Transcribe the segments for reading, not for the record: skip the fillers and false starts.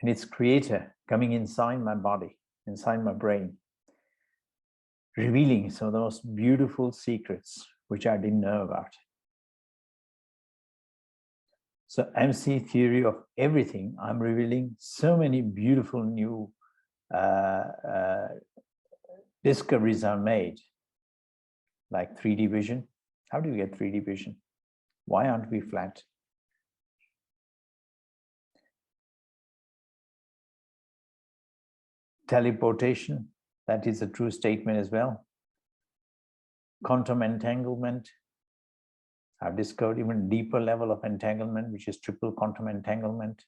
and its creator coming inside my body, inside my brain, revealing some of the most beautiful secrets which I didn't know about. So MC theory of everything, I'm revealing so many beautiful new discoveries are made, like 3D vision. How do you get 3D vision? Why aren't we flat? Teleportation, that is a true statement as well. Quantum entanglement, I've discovered even deeper level of entanglement, which is triple quantum entanglement.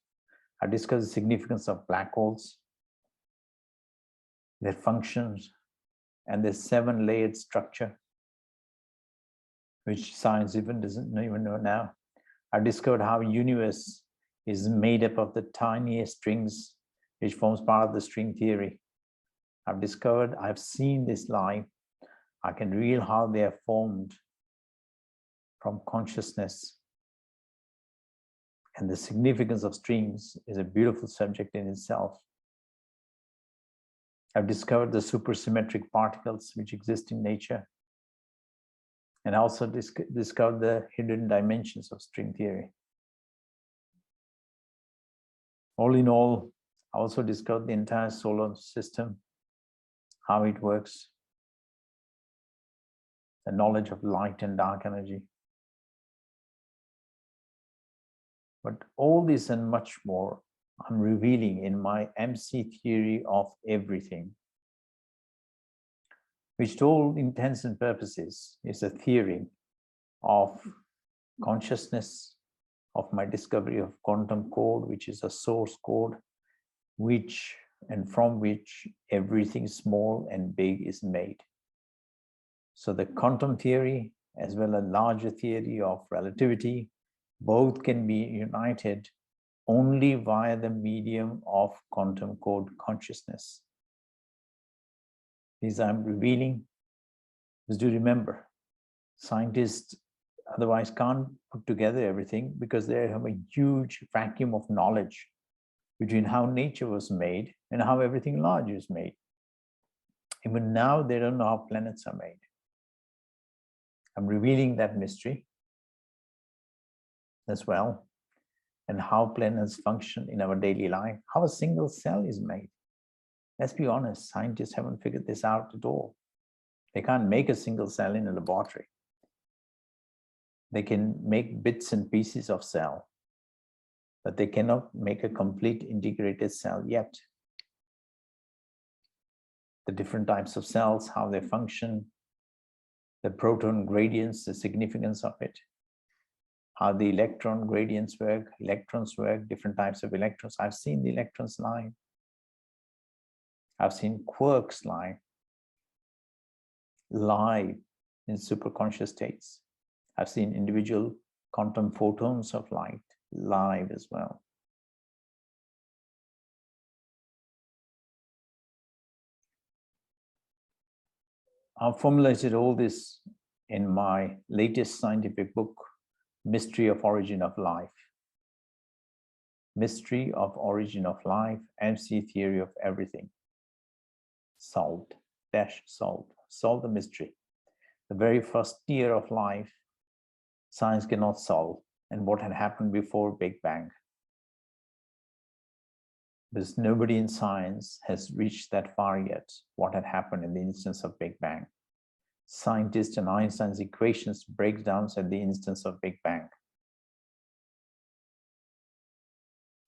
I've discovered the significance of black holes, their functions, and their 7-layered structure, which science even doesn't even know now. I've discovered how universe is made up of the tiniest strings, which forms part of the string theory. I've seen this live. I can reveal how they are formed from consciousness. And the significance of strings is a beautiful subject in itself. I've discovered the supersymmetric particles which exist in nature, and also discovered the hidden dimensions of string theory. All in all, I also discovered the entire solar system, how it works, the knowledge of light and dark energy. But all this and much more, I'm revealing in my MC theory of everything, which to all intents and purposes is a theory of consciousness, of my discovery of quantum code, which is a source code, which and from which everything small and big is made. So the quantum theory, as well as larger theory of relativity, both can be united only via the medium of quantum code consciousness. These I'm revealing, because do remember, scientists otherwise can't put together everything because they have a huge vacuum of knowledge between how nature was made and how everything large is made. Even now, they don't know how planets are made. I'm revealing that mystery as well, and how planets function in our daily life, how a single cell is made. Let's be honest, scientists haven't figured this out at all. They can't make a single cell in a laboratory. They can make bits and pieces of cell, but they cannot make a complete integrated cell yet. The different types of cells, how they function, the proton gradients, the significance of it, how the electron gradients work, electrons work, different types of electrons. I've seen the electrons live. I've seen quarks live in superconscious states. I've seen individual quantum photons of light live as well. I've formulated all this in my latest scientific book, Mystery of Origin of Life. Mystery of Origin of Life, MC Theory of Everything. Solved, solved. Solve the mystery. The very first year of life, science cannot solve, and what had happened before Big Bang. Because nobody in science has reached that far yet, what had happened in the instance of Big Bang. Scientists and Einstein's equations break down at the instance of Big Bang.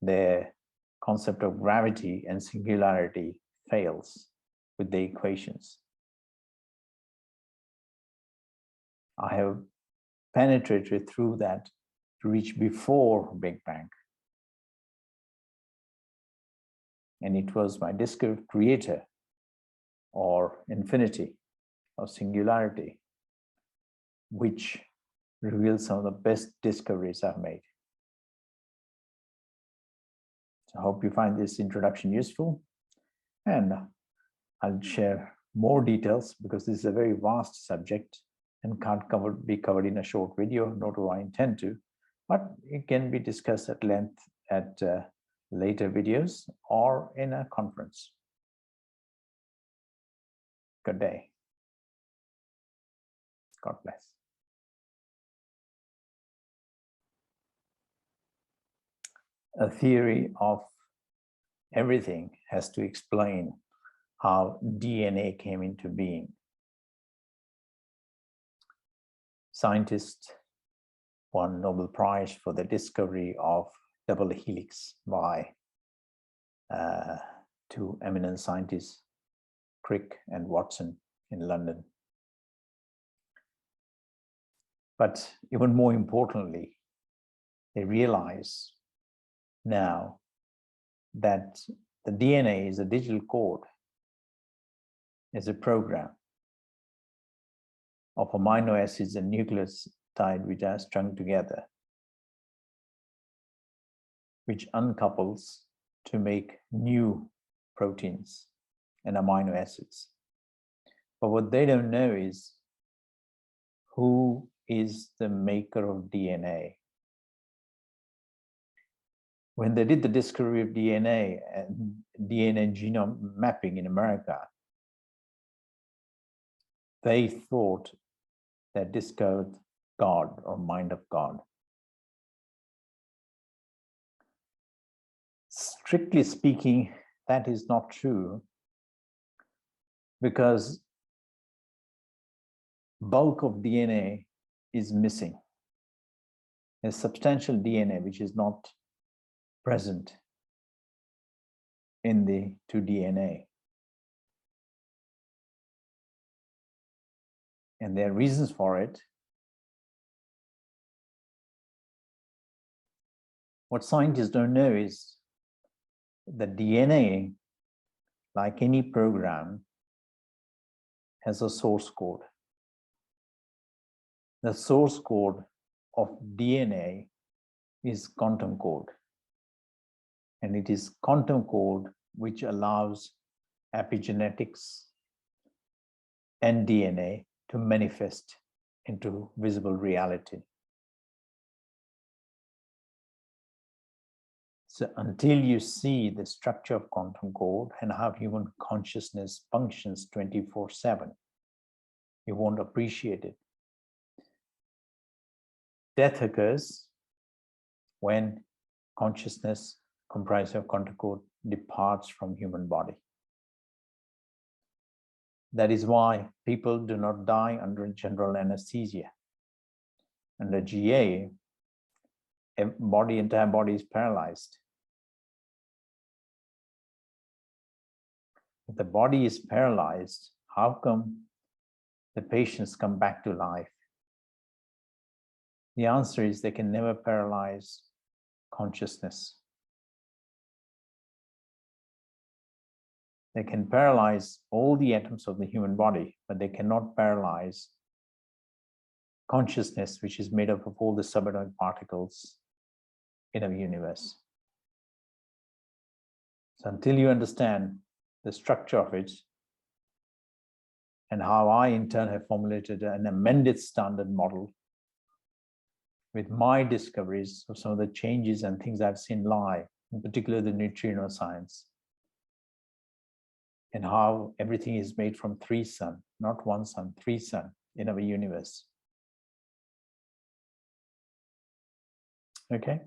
Their concept of gravity and singularity fails with the equations. I have penetrated through that to reach before Big Bang. And it was my discovered creator, or infinity, or singularity, which reveals some of the best discoveries I've made. So I hope you find this introduction useful, and I'll share more details because this is a very vast subject and can't be covered in a short video, nor do I intend to, but it can be discussed at length at later videos or in a conference. Good day. God bless. A theory of everything has to explain how DNA came into being. Scientists won Nobel Prize for the discovery of double helix by two eminent scientists, Crick and Watson in London. But even more importantly, they realize now that the DNA is a digital code, is a program of amino acids and nucleotide which are strung together, which uncouples to make new proteins and amino acids. But what they don't know is who is the maker of DNA. When they did the discovery of DNA and DNA genome mapping in America, they thought they discovered God or mind of God. Strictly speaking, that is not true, because bulk of DNA is missing. There's substantial DNA which is not present in the 2DNA. And there are reasons for it. What scientists don't know is that DNA, like any program, has a source code. The source code of DNA is quantum code. And it is quantum code which allows epigenetics and DNA to manifest into visible reality. So until you see the structure of quantum code and how human consciousness functions 24/7, you won't appreciate it. Death occurs when consciousness comprised of quantum code departs from human body. That is why people do not die under general anesthesia. Under GA, entire body is paralyzed. If the body is paralyzed, how come the patients come back to life? The answer is they can never paralyze consciousness. They can paralyze all the atoms of the human body, but they cannot paralyze consciousness, which is made up of all the subatomic particles in our universe. So until you understand the structure of it, and how I in turn have formulated an amended standard model with my discoveries of some of the changes and things I've seen live, in particular the neutrino science, and how everything is made from 3 sun, not 1 sun, 3 sun in our universe. Okay.